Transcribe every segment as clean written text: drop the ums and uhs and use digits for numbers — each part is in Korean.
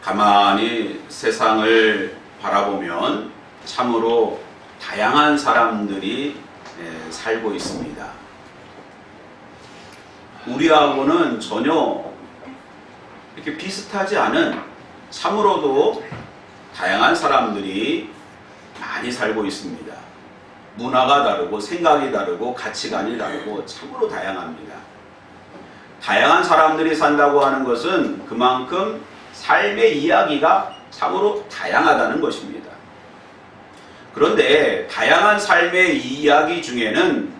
가만히 세상을 바라보면 참으로 다양한 사람들이 살고 있습니다. 우리하고는 전혀 이렇게 비슷하지 않은 참으로도 다양한 사람들이 많이 살고 있습니다. 문화가 다르고 생각이 다르고 가치관이 다르고 참으로 다양합니다. 다양한 사람들이 산다고 하는 것은 그만큼 삶의 이야기가 참으로 다양하다는 것입니다. 그런데 다양한 삶의 이야기 중에는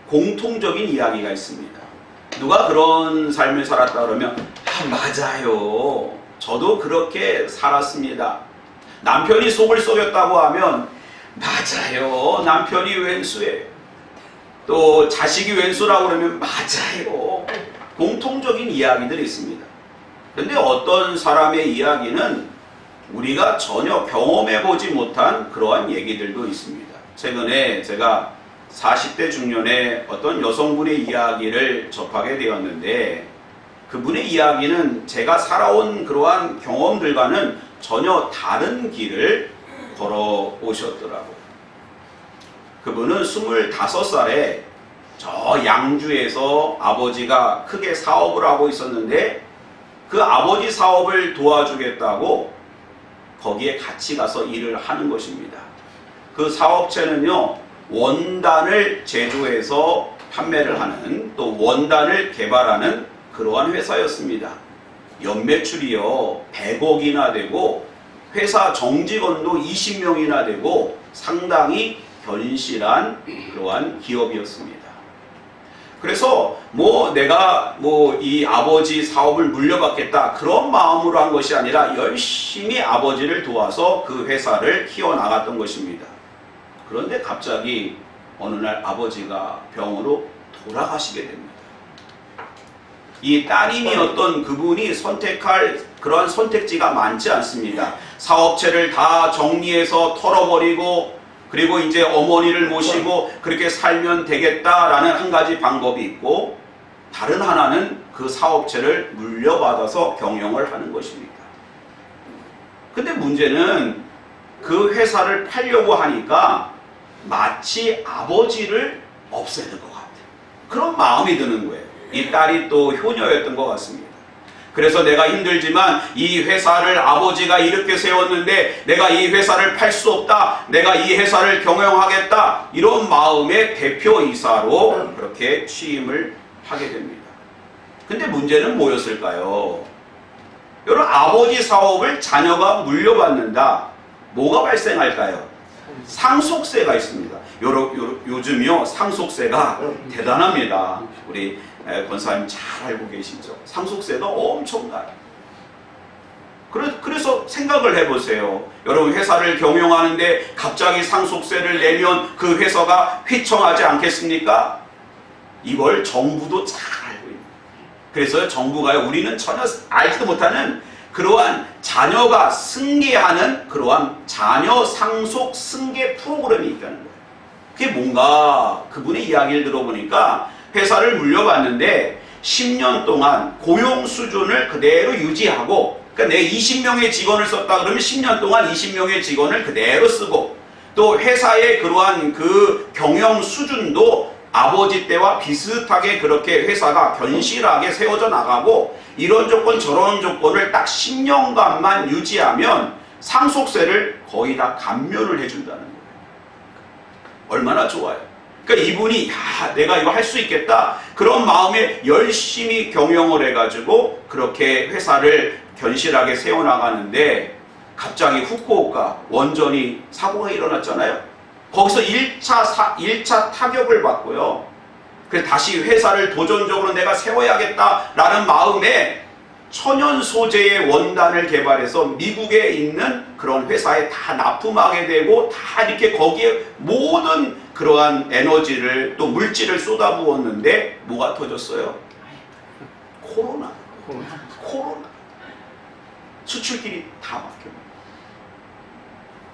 공통적인 이야기가 있습니다. 누가 그런 삶을 살았다 그러면 맞아요. 저도 그렇게 살았습니다. 남편이 속을 썩였다고 하면 맞아요. 남편이 왼수예요. 또 자식이 왼수라고 그러면 맞아요. 공통적인 이야기들이 있습니다. 그런데 어떤 사람의 이야기는 우리가 전혀 경험해보지 못한 그러한 얘기들도 있습니다. 최근에 제가 40대 중년의 어떤 여성분의 이야기를 접하게 되었는데 그분의 이야기는 제가 살아온 그러한 경험들과는 전혀 다른 길을 걸어오셨더라고요. 그분은 25살에 저 양주에서 아버지가 크게 사업을 하고 있었는데 그 아버지 사업을 도와주겠다고 거기에 같이 가서 일을 하는 것입니다. 그 사업체는요, 원단을 제조해서 판매를 하는 또 원단을 개발하는 그러한 회사였습니다. 연매출이요 100억이나 되고 회사 정직원도 20명이나 되고 상당히 견실한 그러한 기업이었습니다. 그래서 내가 이 아버지 사업을 물려받겠다 그런 마음으로 한 것이 아니라 열심히 아버지를 도와서 그 회사를 키워나갔던 것입니다. 그런데 갑자기 어느 날 아버지가 병으로 돌아가시게 됩니다. 이 따님이었던 그분이 선택할 그런 선택지가 많지 않습니다. 사업체를 다 정리해서 털어버리고 그리고 이제 어머니를 모시고 그렇게 살면 되겠다라는 한 가지 방법이 있고 다른 하나는 그 사업체를 물려받아서 경영을 하는 것입니다. 근데 문제는 그 회사를 팔려고 하니까 마치 아버지를 없애는 것 같아요. 그런 마음이 드는 거예요. 이 딸이 또 효녀였던 것 같습니다. 그래서 내가 힘들지만 이 회사를 아버지가 이렇게 세웠는데 내가 이 회사를 팔 수 없다. 내가 이 회사를 경영하겠다. 이런 마음의 대표이사로 그렇게 취임을 하게 됩니다. 근데 문제는 뭐였을까요? 여러분, 아버지 사업을 자녀가 물려받는다. 뭐가 발생할까요? 상속세가 있습니다. 요즘요 상속세가 대단합니다. 우리 권사님 잘 알고 계시죠? 상속세가 엄청나요. 그래서 생각을 해보세요. 여러분, 회사를 경영하는데 갑자기 상속세를 내면 그 회사가 휘청하지 않겠습니까? 이걸 정부도 잘 알고 있는. 그래서 정부가요, 우리는 전혀 알지도 못하는 그러한 자녀가 승계하는 그러한 자녀 상속 승계 프로그램이 있다는 거예요. 그게 뭔가 그분의 이야기를 들어보니까 회사를 물려받는데 10년 동안 고용 수준을 그대로 유지하고, 그러니까 내 20명의 직원을 썼다 그러면 10년 동안 20명의 직원을 그대로 쓰고, 또 회사의 그러한 그 경영 수준도 아버지 때와 비슷하게 그렇게 회사가 견실하게 세워져 나가고, 이런 조건 저런 조건을 딱 10년간만 유지하면 상속세를 거의 다 감면을 해준다는 거예요. 얼마나 좋아요. 그러니까 이분이 내가 이거 할 수 있겠다 그런 마음에 열심히 경영을 해가지고 그렇게 회사를 견실하게 세워나가는데 갑자기 후쿠오카 원전이 사고가 일어났잖아요. 거기서 1차 타격을 받고요. 그래서 다시 회사를 도전적으로 내가 세워야겠다라는 마음에 천연 소재의 원단을 개발해서 미국에 있는 그런 회사에 다 납품하게 되고 다 이렇게 거기에 모든 그러한 에너지를 또 물질을 쏟아부었는데 뭐가 터졌어요? 코로나. 수출길이 다 막혀요.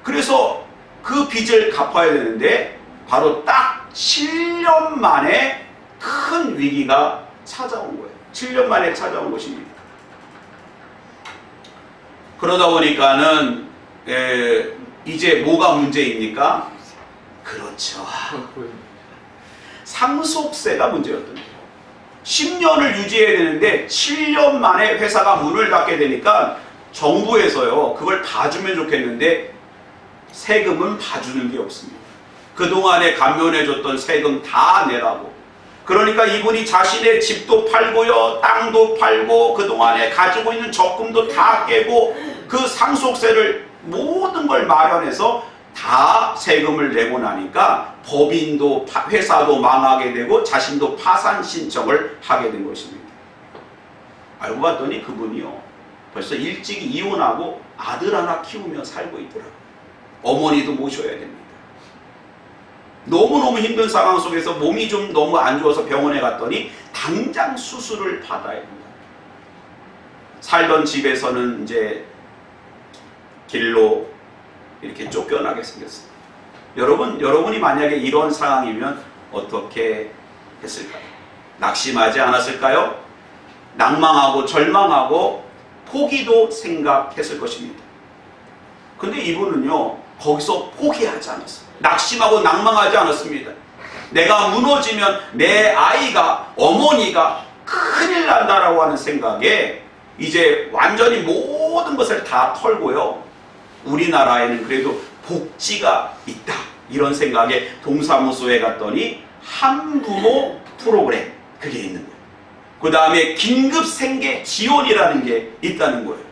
그래서 그 빚을 갚아야 되는데 바로 딱 7년 만에 큰 위기가 찾아온 거예요. 7년 만에 찾아온 것입니다. 그러다 보니까는 이제 뭐가 문제입니까? 그렇죠. 상속세가 문제였던 거예요. 10년을 유지해야 되는데 7년 만에 회사가 문을 닫게 되니까 정부에서요, 그걸 봐주면 좋겠는데 세금은 봐주는 게 없습니다. 그동안에 감면해줬던 세금 다 내라고. 그러니까 이분이 자신의 집도 팔고요, 땅도 팔고, 그동안에 가지고 있는 적금도 다 깨고, 그 상속세를 모든 걸 마련해서 다 세금을 내고 나니까 법인도 회사도 망하게 되고 자신도 파산 신청을 하게 된 것입니다. 알고 봤더니 그분이요, 벌써 일찍 이혼하고 아들 하나 키우며 살고 있더라고요. 어머니도 모셔야 됩니다. 너무너무 힘든 상황 속에서 몸이 좀 너무 안 좋아서 병원에 갔더니 당장 수술을 받아야 된다. 살던 집에서는 이제 길로 이렇게 쫓겨나게 생겼습니다. 여러분이 만약에 이런 상황이면 어떻게 했을까요? 낙심하지 않았을까요? 낭망하고 절망하고 포기도 생각했을 것입니다. 근데 이분은요, 거기서 포기하지 않았어요. 낙심하고 낭망하지 않았습니다. 내가 무너지면 내 아이가, 어머니가 큰일 난다라고 하는 생각에 이제 완전히 모든 것을 다 털고요, 우리나라에는 그래도 복지가 있다, 이런 생각에 동사무소에 갔더니 한부모 프로그램, 그게 있는 거예요. 그 다음에 긴급생계 지원이라는 게 있다는 거예요.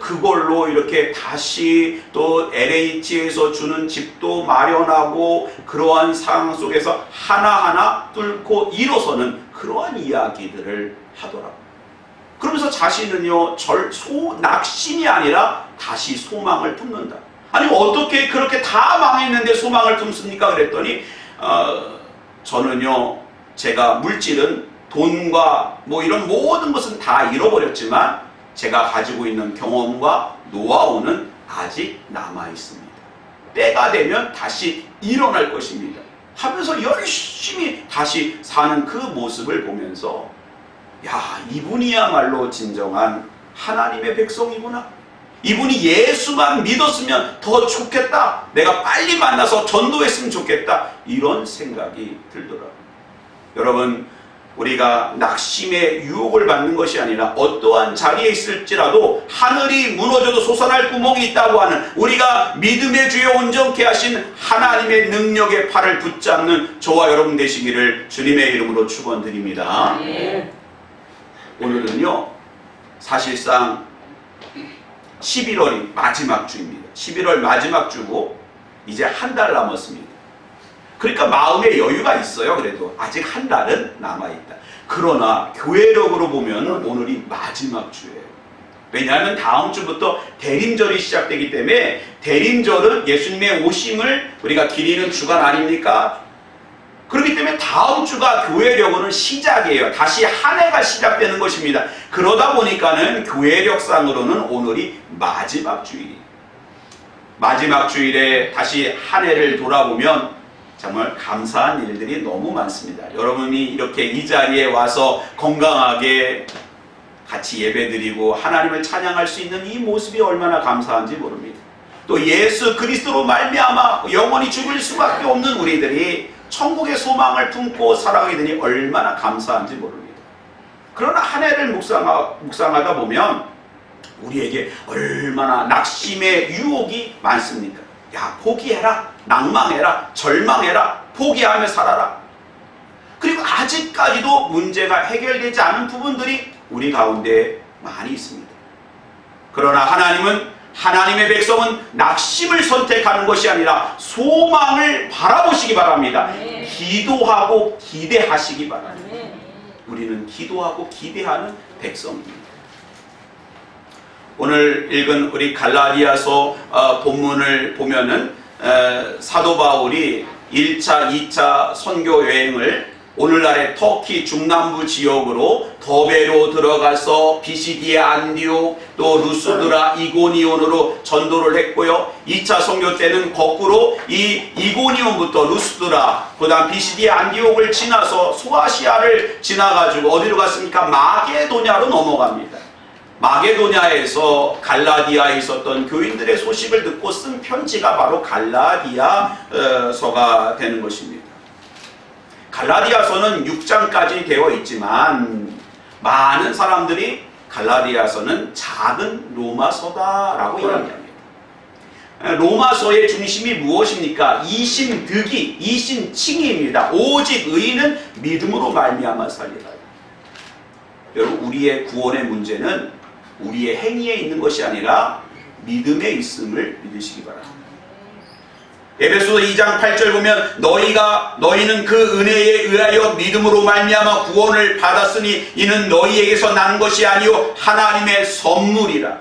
그걸로 이렇게 다시 또 LH에서 주는 집도 마련하고, 그러한 상황 속에서 하나하나 뚫고 일어서는 그러한 이야기들을 하더라고요. 그러면서 자신은요, 낙심이 아니라 다시 소망을 품는다. 아니, 어떻게 그렇게 다 망했는데 소망을 품습니까? 그랬더니 저는요, 제가 물질은 돈과 뭐 이런 모든 것은 다 잃어버렸지만 제가 가지고 있는 경험과 노하우는 아직 남아 있습니다. 때가 되면 다시 일어날 것입니다. 하면서 열심히 다시 사는 그 모습을 보면서, 야, 이분이야말로 진정한 하나님의 백성이구나. 이분이 예수만 믿었으면 더 좋겠다. 내가 빨리 만나서 전도했으면 좋겠다. 이런 생각이 들더라고요. 여러분, 우리가 낙심의 유혹을 받는 것이 아니라 어떠한 자리에 있을지라도 하늘이 무너져도 솟아날 구멍이 있다고 하는, 우리가 믿음의 주여 온전케 하신 하나님의 능력의 팔을 붙잡는 저와 여러분 되시기를 주님의 이름으로 축원드립니다. 오늘은요, 사실상 11월이 마지막 주입니다. 11월 마지막 주고 이제 한 달 남았습니다. 그러니까 마음에 여유가 있어요. 그래도 아직 한 달은 남아있다. 그러나 교회력으로 보면 오늘이 마지막 주예요. 왜냐하면 다음 주부터 대림절이 시작되기 때문에, 대림절은 예수님의 오심을 우리가 기리는 주간 아닙니까? 그렇기 때문에 다음 주가 교회력으로는 시작이에요. 다시 한 해가 시작되는 것입니다. 그러다 보니까는 교회력상으로는 오늘이 마지막 주일이에요. 마지막 주일에 다시 한 해를 돌아보면 정말 감사한 일들이 너무 많습니다. 여러분이 이렇게 이 자리에 와서 건강하게 같이 예배드리고 하나님을 찬양할 수 있는 이 모습이 얼마나 감사한지 모릅니다. 또 예수 그리스도로 말미암아 영원히 죽을 수밖에 없는 우리들이 천국의 소망을 품고 살아가게 되니 얼마나 감사한지 모릅니다. 그러나 한 해를 묵상하다 보면 우리에게 얼마나 낙심의 유혹이 많습니까? 야, 포기해라, 낭망해라, 절망해라, 포기하며 살아라. 그리고 아직까지도 문제가 해결되지 않은 부분들이 우리 가운데 많이 있습니다. 그러나 하나님은, 하나님의 백성은 낙심을 선택하는 것이 아니라 소망을 바라보시기 바랍니다. 기도하고 기대하시기 바랍니다. 우리는 기도하고 기대하는 백성입니다. 오늘 읽은 우리 갈라디아서 본문을 보면은 사도 바울이 1차, 2차 선교 여행을 오늘날의 터키 중남부 지역으로 더베로 들어가서 비시디에 안디옥, 또 루스드라, 이고니온으로 전도를 했고요. 2차 선교 때는 거꾸로 이 이고니온부터 루스드라, 그 다음 비시디에 안디옥을 지나서 소아시아를 지나가지고 어디로 갔습니까? 마게도냐로 넘어갑니다. 마게도냐에서 갈라디아에 있었던 교인들의 소식을 듣고 쓴 편지가 바로 갈라디아서가 되는 것입니다. 갈라디아서는 6장까지 되어 있지만 많은 사람들이 갈라디아서는 작은 로마서다라고 이야기합니다. 로마서의 중심이 무엇입니까? 이심득이, 이심칭의입니다. 오직 의인은 믿음으로 말미암아 살리라. 여러분, 우리의 구원의 문제는 우리의 행위에 있는 것이 아니라 믿음에 있음을 믿으시기 바랍니다. 에베소서 2장 8절 보면 너희는 그 은혜에 의하여 믿음으로 말미암아 구원을 받았으니 이는 너희에게서 난 것이 아니요 하나님의 선물이라.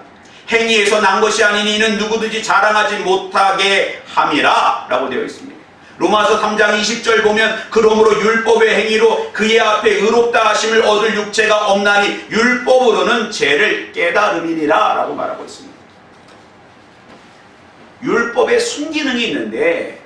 행위에서 난 것이 아니니 이는 누구든지 자랑하지 못하게 함이라 라고 되어 있습니다. 로마서 3장 20절 보면 그러므로 율법의 행위로 그의 앞에 의롭다 하심을 얻을 육체가 없나니 율법으로는 죄를 깨달음이니라 라고 말하고 있습니다. 율법에 순기능이 있는데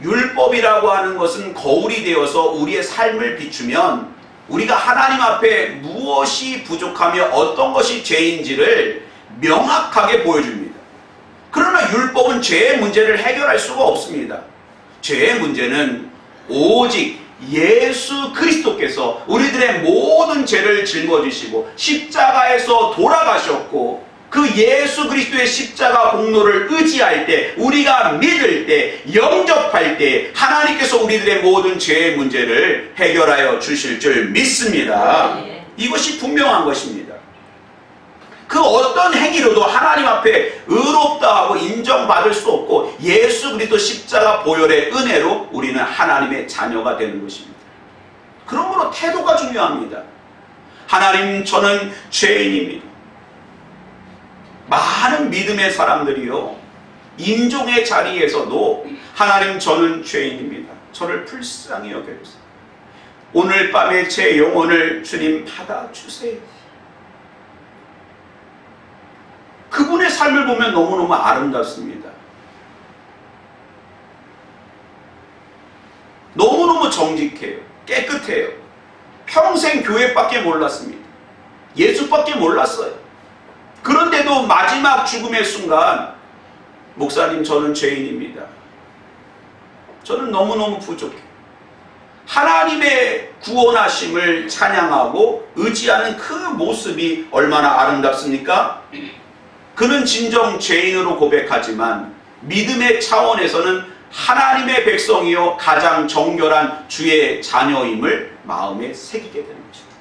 율법이라고 하는 것은 거울이 되어서 우리의 삶을 비추면 우리가 하나님 앞에 무엇이 부족하며 어떤 것이 죄인지를 명확하게 보여줍니다. 그러나 율법은 죄의 문제를 해결할 수가 없습니다. 죄의 문제는 오직 예수 그리스도께서 우리들의 모든 죄를 짊어지시고 십자가에서 돌아가셨고 그 예수 그리스도의 십자가 공로를 의지할 때, 우리가 믿을 때, 영접할 때 하나님께서 우리들의 모든 죄의 문제를 해결하여 주실 줄 믿습니다. 이것이 분명한 것입니다. 그 어떤 행위로도 하나님 앞에 의롭다 하고 인정받을 수 없고 예수 그리스도 십자가 보혈의 은혜로 우리는 하나님의 자녀가 되는 것입니다. 그러므로 태도가 중요합니다. 하나님, 저는 죄인입니다. 많은 믿음의 사람들이요, 임종의 자리에서도 하나님, 저는 죄인입니다. 저를 불쌍히 여겨주세요. 오늘 밤에 제 영혼을 주님 받아주세요. 그분의 삶을 보면 너무너무 아름답습니다. 너무너무 정직해요. 깨끗해요. 평생 교회밖에 몰랐습니다. 예수밖에 몰랐어요. 그런데도 마지막 죽음의 순간, 목사님, 저는 죄인입니다. 저는 너무너무 부족해요. 하나님의 구원하심을 찬양하고 의지하는 그 모습이 얼마나 아름답습니까? 그는 진정 죄인으로 고백하지만 믿음의 차원에서는 하나님의 백성이요 가장 정결한 주의 자녀임을 마음에 새기게 되는 것입니다.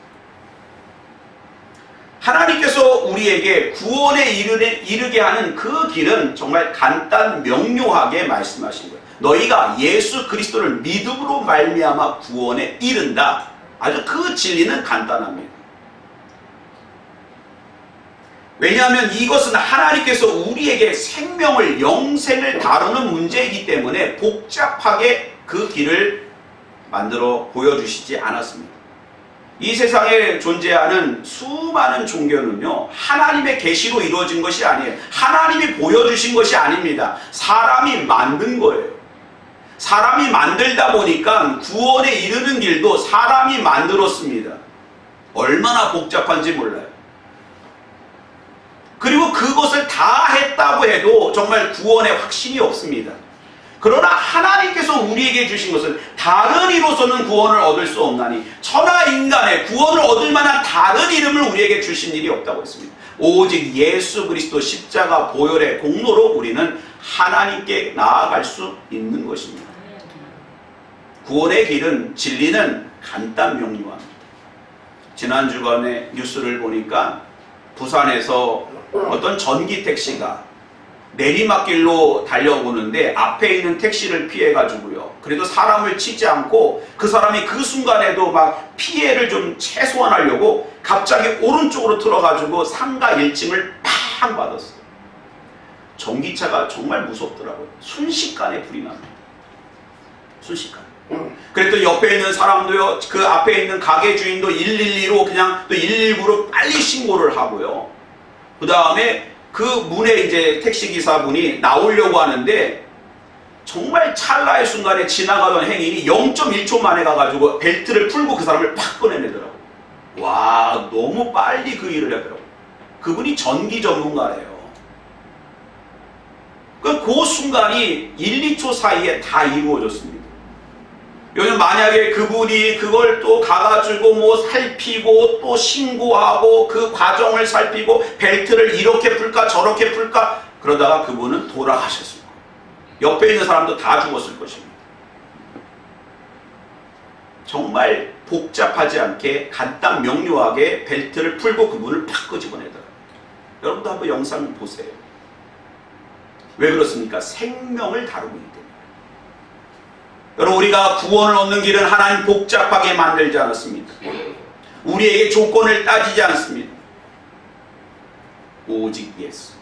하나님께서 우리에게 구원에 이르게 하는 그 길은 정말 간단 명료하게 말씀하신 거예요. 너희가 예수 그리스도를 믿음으로 말미암아 구원에 이른다. 아주 그 진리는 간단합니다. 왜냐하면 이것은 하나님께서 우리에게 생명을, 영생을 다루는 문제이기 때문에 복잡하게 그 길을 만들어 보여주시지 않았습니다. 이 세상에 존재하는 수많은 종교는요, 하나님의 계시로 이루어진 것이 아니에요. 하나님이 보여주신 것이 아닙니다. 사람이 만든 거예요. 사람이 만들다 보니까 구원에 이르는 길도 사람이 만들었습니다. 얼마나 복잡한지 몰라요. 그리고 그것을 다 했다고 해도 정말 구원의 확신이 없습니다. 그러나 하나님께서 우리에게 주신 것은 다른 이로서는 구원을 얻을 수 없나니 천하 인간의 구원을 얻을 만한 다른 이름을 우리에게 주신 일이 없다고 했습니다. 오직 예수 그리스도 십자가 보혈의 공로로 우리는 하나님께 나아갈 수 있는 것입니다. 구원의 길은, 진리는 간단 명료합니다. 지난 주간에 뉴스를 보니까 부산에서 어떤 전기 택시가 내리막길로 달려오는데 앞에 있는 택시를 피해가지고요, 그래도 사람을 치지 않고 그 사람이 그 순간에도 막 피해를 좀 최소화하려고 갑자기 오른쪽으로 틀어가지고 상가 1층을 팡 받았어요. 전기차가 정말 무섭더라고요. 순식간에 불이 납니다. 순식간에. 그랬더니 옆에 있는 사람도요, 그 앞에 있는 가게 주인도 112로 그냥 또 119로 빨리 신고를 하고요. 그 다음에 그 문에 이제 택시기사분이 나오려고 하는데 정말 찰나의 순간에 지나가던 행인이 0.1초 만에 가가지고 벨트를 풀고 그 사람을 팍 꺼내내더라고요. 와, 너무 빨리 그 일을 하더라고요. 그분이 전기 전문가래요. 그 순간이 1, 2초 사이에 다 이루어졌습니다. 요즘 만약에 그분이 그걸 또 가가지고 뭐 살피고 또 신고하고 그 과정을 살피고 벨트를 이렇게 풀까 저렇게 풀까 그러다가 그분은 돌아가셨을 거예요. 옆에 있는 사람도 다 죽었을 것입니다. 정말 복잡하지 않게 간단 명료하게 벨트를 풀고 그분을 팍 끄집어내더라고요. 여러분도 한번 영상 보세요. 왜 그렇습니까? 생명을 다루고 있기 때문에. 여러분, 우리가 구원을 얻는 길은 하나님 복잡하게 만들지 않았습니다. 우리에게 조건을 따지지 않습니다. 오직 예수.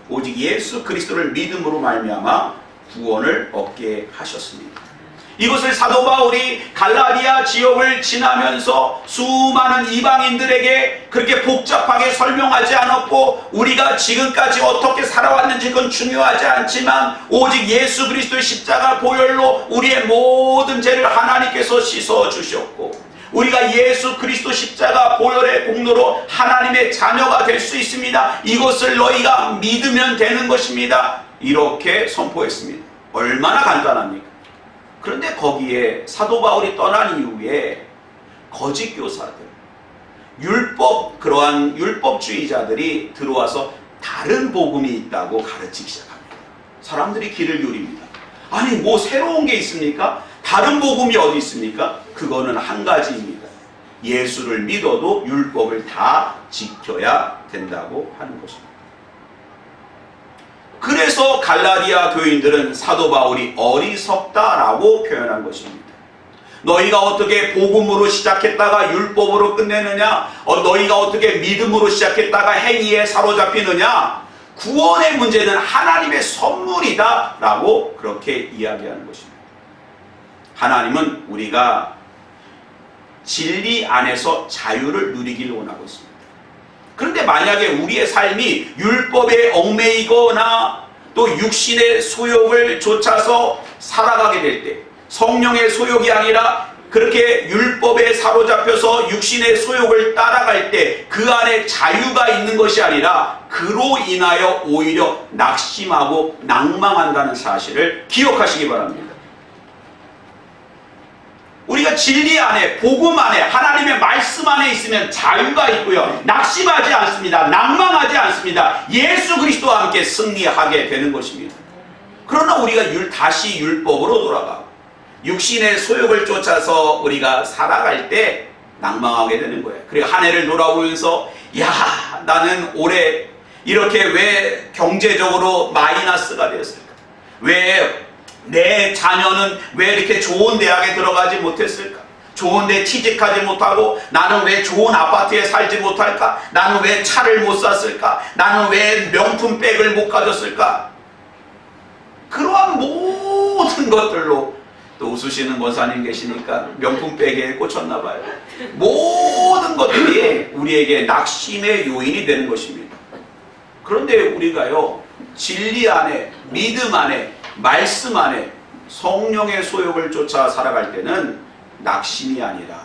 오직 예수 그리스도를 믿음으로 말미암아 구원을 얻게 하셨습니다. 이것을 사도 바울이 갈라디아 지역을 지나면서 수많은 이방인들에게 그렇게 복잡하게 설명하지 않았고, 우리가 지금까지 어떻게 살아왔는지 그건 중요하지 않지만 오직 예수 그리스도의 십자가 보혈로 우리의 모든 죄를 하나님께서 씻어주셨고, 우리가 예수 그리스도 십자가 보혈의 공로로 하나님의 자녀가 될 수 있습니다. 이것을 너희가 믿으면 되는 것입니다. 이렇게 선포했습니다. 얼마나 간단합니까? 그런데 거기에 사도 바울이 떠난 이후에 거짓 교사들, 그러한 율법주의자들이 들어와서 다른 복음이 있다고 가르치기 시작합니다. 사람들이 귀를 기울입니다. 아니 뭐 새로운 게 있습니까? 다른 복음이 어디 있습니까? 그거는 한 가지입니다. 예수를 믿어도 율법을 다 지켜야 된다고 하는 것입니다. 그래서 갈라디아 교인들은 사도 바울이 어리석다라고 표현한 것입니다. 너희가 어떻게 복음으로 시작했다가 율법으로 끝내느냐? 너희가 어떻게 믿음으로 시작했다가 행위에 사로잡히느냐? 구원의 문제는 하나님의 선물이다 라고 그렇게 이야기하는 것입니다. 하나님은 우리가 진리 안에서 자유를 누리길 원하고 있습니다. 그런데 만약에 우리의 삶이 율법에 얽매이거나 또 육신의 소욕을 좇아서 살아가게 될 때, 성령의 소욕이 아니라 그렇게 율법에 사로잡혀서 육신의 소욕을 따라갈 때 그 안에 자유가 있는 것이 아니라 그로 인하여 오히려 낙심하고 낭망한다는 사실을 기억하시기 바랍니다. 우리가 진리 안에, 복음 안에, 하나님의 말씀 안에 있으면 자유가 있고요. 낙심하지 않습니다. 낭망하지 않습니다. 예수 그리스도와 함께 승리하게 되는 것입니다. 그러나 우리가 다시 율법으로 돌아가고 육신의 소욕을 쫓아서 우리가 살아갈 때 낭망하게 되는 거예요. 그리고 한 해를 돌아보면서 야, 나는 올해 이렇게 왜 경제적으로 마이너스가 되었을까? 왜 내 자녀는 왜 이렇게 좋은 대학에 들어가지 못했을까? 좋은 데 취직하지 못하고 나는 왜 좋은 아파트에 살지 못할까? 나는 왜 차를 못 샀을까? 나는 왜 명품 백을 못 가졌을까? 그러한 모든 것들로, 또 웃으시는 권사님 계시니까 명품 백에 꽂혔나 봐요. 모든 것들이 우리에게 낙심의 요인이 되는 것입니다. 그런데 우리가요, 진리 안에, 믿음 안에, 말씀 안에 성령의 소욕을 쫓아 살아갈 때는 낙심이 아니라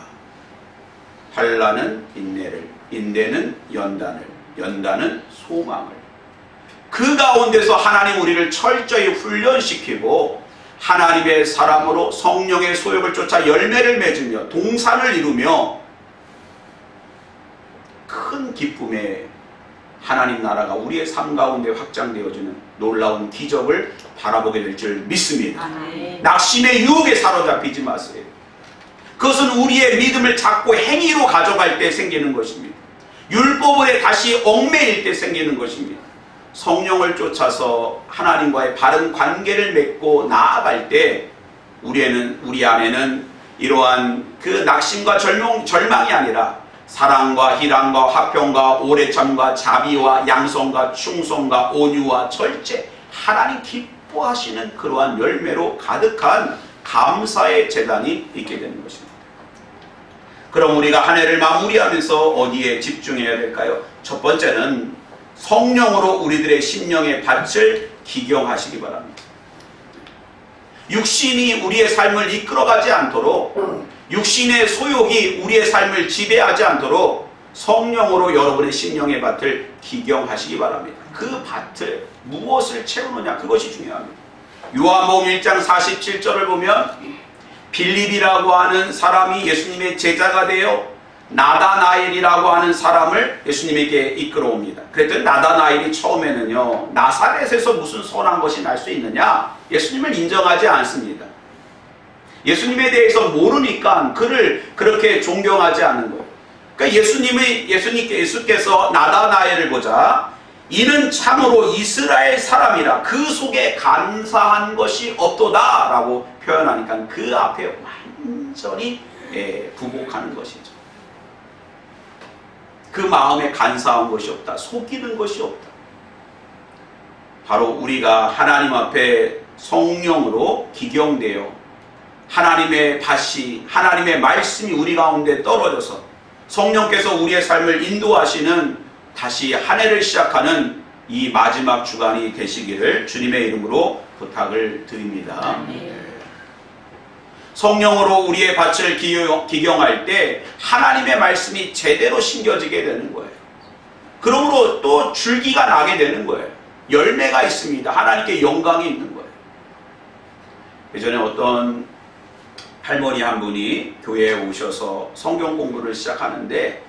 환난은 인내를, 인내는 연단을, 연단은 소망을, 그 가운데서 하나님 우리를 철저히 훈련시키고 하나님의 사람으로 성령의 소욕을 쫓아 열매를 맺으며 동산을 이루며 큰 기쁨에 하나님 나라가 우리의 삶 가운데 확장되어지는 놀라운 기적을 바라보게 될 줄 믿습니다. 낙심의 유혹에 사로잡히지 마세요. 그것은 우리의 믿음을 잡고 행위로 가져갈 때 생기는 것입니다. 율법에 다시 얽매일 때 생기는 것입니다. 성령을 쫓아서 하나님과의 바른 관계를 맺고 나아갈 때 우리 안에는 이러한 그 낙심과 절망이 아니라 사랑과 희랑과 화평과 오래참과 자비와 양성과 충성과 온유와 절제, 하나님 기뻐하시는 그러한 열매로 가득한 감사의 재단이 있게 되는 것입니다. 그럼 우리가 한 해를 마무리하면서 어디에 집중해야 될까요? 첫 번째는 성령으로 우리들의 심령의 밭을 기경하시기 바랍니다. 육신이 우리의 삶을 이끌어가지 않도록, 육신의 소욕이 우리의 삶을 지배하지 않도록 성령으로 여러분의 심령의 밭을 기경하시기 바랍니다. 그 밭을 무엇을 채우느냐, 그것이 중요합니다. 요한복음 1장 47절을 보면 빌립이라고 하는 사람이 예수님의 제자가 되어 나다나엘이라고 하는 사람을 예수님에게 이끌어옵니다. 그랬더니 나다나엘이 처음에는요, 나사렛에서 무슨 선한 것이 날 수 있느냐, 예수님을 인정하지 않습니다. 예수님에 대해서 모르니까 그를 그렇게 존경하지 않는 거예요. 그러니까 예수께서 나다나엘을 보자, 이는 참으로 이스라엘 사람이라 그 속에 간사한 것이 없도다 라고 표현하니까 그 앞에 완전히 부복하는 것이죠. 그 마음에 간사한 것이 없다, 속이는 것이 없다. 바로 우리가 하나님 앞에 성령으로 기경되어 하나님의 밭이, 하나님의 말씀이 우리 가운데 떨어져서 성령께서 우리의 삶을 인도하시는, 다시 한 해를 시작하는 이 마지막 주간이 되시기를 주님의 이름으로 부탁을 드립니다. 성령으로 우리의 밭을 기경할 때 하나님의 말씀이 제대로 심겨지게 되는 거예요. 그러므로 또 줄기가 나게 되는 거예요. 열매가 있습니다. 하나님께 영광이 있는 거예요. 예전에 어떤 할머니 한 분이 교회에 오셔서 성경 공부를 시작하는데,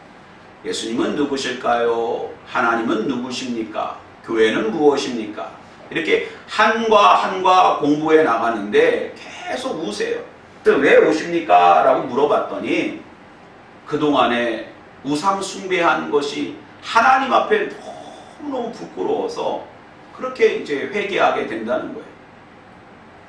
예수님은 누구실까요? 하나님은 누구십니까? 교회는 무엇입니까? 이렇게 한과 공부해 나가는데 계속 우세요. 왜 오십니까? 라고 물어봤더니 그동안에 우상 숭배한 것이 하나님 앞에 너무너무 부끄러워서 그렇게 이제 회개하게 된다는 거예요.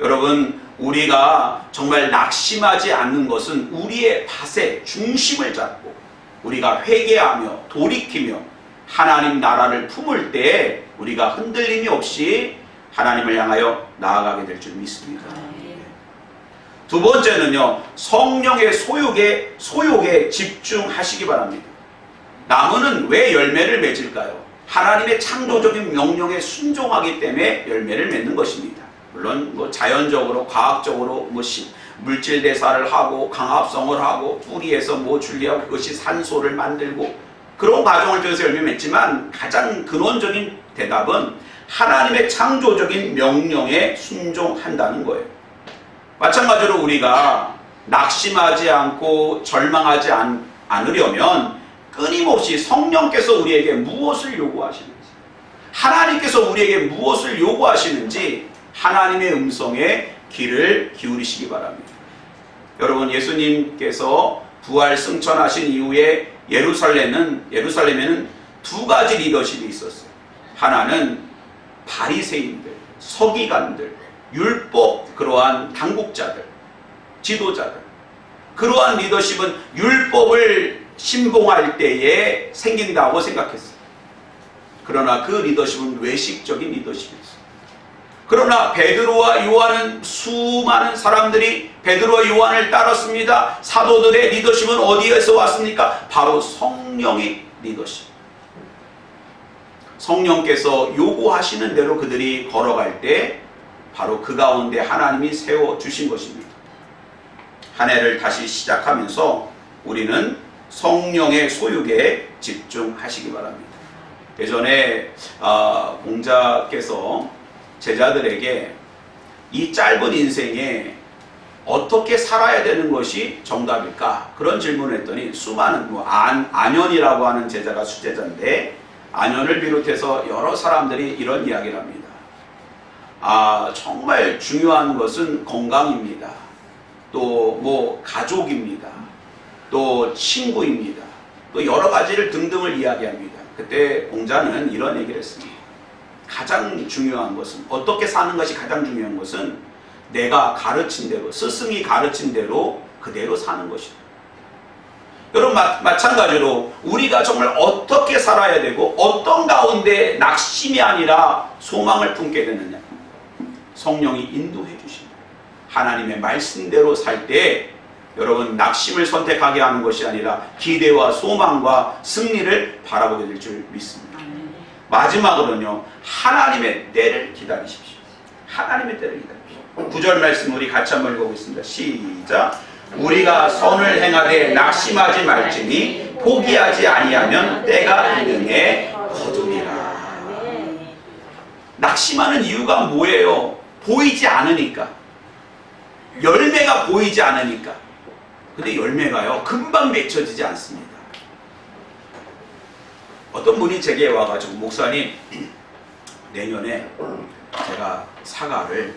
여러분, 우리가 정말 낙심하지 않는 것은 우리의 밭의 중심을 잡고 우리가 회개하며 돌이키며 하나님 나라를 품을 때 우리가 흔들림이 없이 하나님을 향하여 나아가게 될 줄 믿습니다. 두 번째는요, 성령의 소욕에 집중하시기 바랍니다. 나무는 왜 열매를 맺을까요? 하나님의 창조적인 명령에 순종하기 때문에 열매를 맺는 것입니다. 물론 자연적으로, 과학적으로 물질 대사를 하고 강합성을 하고 뿌리에서 줄리하고 그것이 산소를 만들고 그런 과정을 통해서 열매 맺지만, 가장 근원적인 대답은 하나님의 창조적인 명령에 순종한다는 거예요. 마찬가지로 우리가 낙심하지 않고 절망하지 않으려면 끊임없이 성령께서 우리에게 무엇을 요구하시는지, 하나님께서 우리에게 무엇을 요구하시는지 하나님의 음성에 귀를 기울이시기 바랍니다. 여러분, 예수님께서 부활 승천하신 이후에 예루살렘에는 두 가지 리더십이 있었어요. 하나는 바리새인들, 서기관들, 율법 그러한 당국자들, 지도자들. 그러한 리더십은 율법을 신봉할 때에 생긴다고 생각했어요. 그러나 그 리더십은 외식적인 리더십이었어요. 그러나 베드로와 요한은, 수많은 사람들이 베드로와 요한을 따랐습니다. 사도들의 리더십은 어디에서 왔습니까? 바로 성령의 리더십. 성령께서 요구하시는 대로 그들이 걸어갈 때 바로 그 가운데 하나님이 세워주신 것입니다. 한 해를 다시 시작하면서 우리는 성령의 소욕에 집중하시기 바랍니다. 예전에 공자께서 제자들에게 이 짧은 인생에 어떻게 살아야 되는 것이 정답일까? 그런 질문을 했더니 수많은 안현이라고 하는 제자가 수제자인데, 안현을 비롯해서 여러 사람들이 이런 이야기를 합니다. 정말 중요한 것은 건강입니다. 또 가족입니다. 또 친구입니다. 또 여러 가지를 등등을 이야기합니다. 그때 공자는 이런 얘기를 했습니다. 가장 중요한 것은, 어떻게 사는 것이 가장 중요한 것은 내가 가르친 대로, 스승이 가르친 대로 그대로 사는 것이다. 여러분, 마찬가지로 우리가 정말 어떻게 살아야 되고 어떤 가운데 낙심이 아니라 소망을 품게 되느냐, 성령이 인도해 주십니다. 하나님의 말씀대로 살 때 여러분, 낙심을 선택하게 하는 것이 아니라 기대와 소망과 승리를 바라보게 될 줄 믿습니다. 마지막으로는요, 하나님의 때를 기다리십시오. 하나님의 때를 기다리십시오. 9절 말씀 우리 같이 한번 읽어보겠습니다. 시작. 우리가 선을 행하되 낙심하지 말지니 포기하지 아니하면 때가 이르매 거두리라. 낙심하는 이유가 뭐예요? 보이지 않으니까. 열매가 보이지 않으니까. 근데 열매가요 금방 맺혀지지 않습니다. 어떤 분이 제게 와가지고, 목사님, 내년에 제가 사과를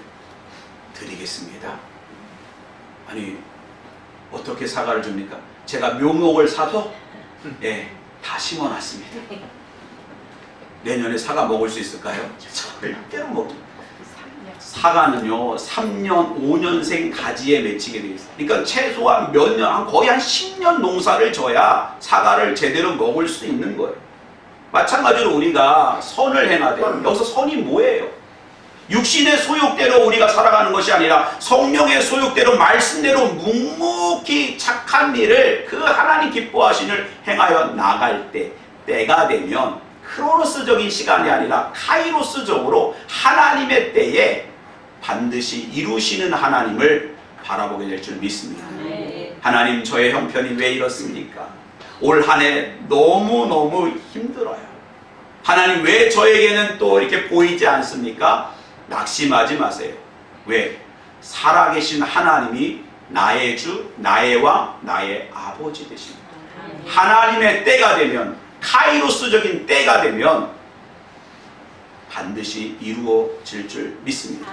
드리겠습니다. 아니, 어떻게 사과를 줍니까? 제가 묘목을 사서 다 심어놨습니다. 내년에 사과 먹을 수 있을까요? 절대로 먹지. 사과는요 3년 5년생 가지에 맺히게 되어 있어요. 그러니까 최소한 몇 년, 거의 한 10년 농사를 져야 사과를 제대로 먹을 수 있는 거예요. 마찬가지로 우리가 선을 행하되, 여기서 선이 뭐예요? 육신의 소욕대로 우리가 살아가는 것이 아니라 성령의 소욕대로, 말씀대로 묵묵히 착한 일을, 그 하나님 기뻐하시는 일을 행하여 나갈 때, 때가 되면 크로노스적인 시간이 아니라 카이로스적으로 하나님의 때에 반드시 이루시는 하나님을 바라보게 될 줄 믿습니다. 하나님, 저의 형편이 왜 이렇습니까? 올 한 해 너무너무 힘들어요. 하나님, 왜 저에게는 또 이렇게 보이지 않습니까? 낙심하지 마세요. 왜? 살아계신 하나님이 나의 주, 나의 왕, 나의 아버지 되십니다. 하나님의 때가 되면, 카이로스적인 때가 되면 반드시 이루어질 줄 믿습니다.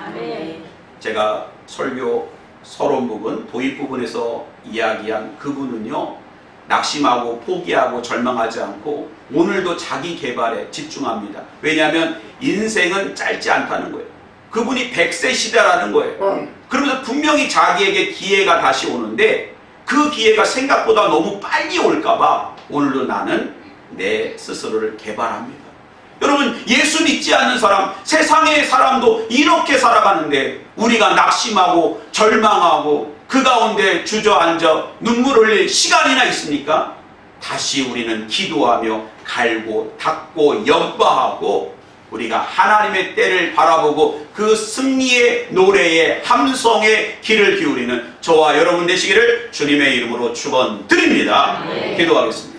제가 설교 서론 부분, 도입 부분에서 이야기한 그분은요, 낙심하고 포기하고 절망하지 않고 오늘도 자기 개발에 집중합니다. 왜냐하면 인생은 짧지 않다는 거예요. 그분이 100세 시대라는 거예요. 그러면서 분명히 자기에게 기회가 다시 오는데, 그 기회가 생각보다 너무 빨리 올까봐 오늘도 나는 내 스스로를 개발합니다. 여러분, 예수 믿지 않는 사람, 세상의 사람도 이렇게 살아가는데 우리가 낙심하고 절망하고 그 가운데 주저앉아 눈물 흘릴 시간이나 있습니까? 다시 우리는 기도하며 갈고 닦고 연바하고 우리가 하나님의 때를 바라보고 그 승리의 노래의 함성의 귀를 기울이는 저와 여러분 되시기를 주님의 이름으로 축원드립니다. 기도하겠습니다.